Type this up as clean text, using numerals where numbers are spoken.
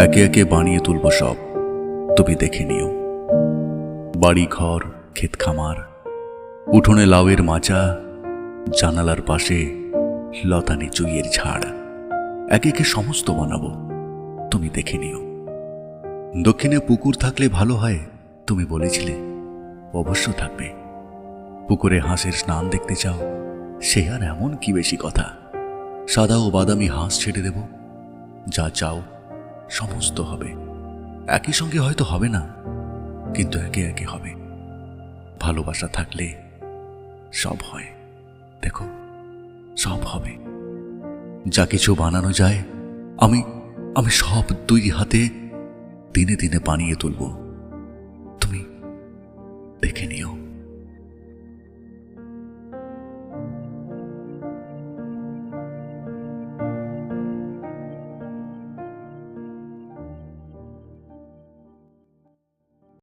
একে একে বানিয়ে তুলব সব, তুমি দেখে নিও। বাড়ি ঘর, ক্ষেত খামার, উঠোনে লাউয়ের মাচা, জানালার পাশে লতানি চুইয়ের ঝাড়, একে একে সমস্ত বানাবো, তুমি দেখে নিও। দক্ষিণে পুকুর থাকলে ভালো হয়, তুমি বলেছিলে, অবশ্য থাকবে। পুকুরে হাঁসের স্নান দেখতে চাও, সে আর এমন কি বেশি কথা। সাদা ও বাদামি হাঁস ছেড়ে দেব, যা চাও সমস্ত হবে। একই সঙ্গে হয়তো হবে না, কিন্তু একে একে হবে। ভালোবাসা থাকলে সব হয়, দেখো সব হবে। যা কিছু বানানো যায় আমি সব দুই হাতে দিনে দিনে বানিয়ে তুলব।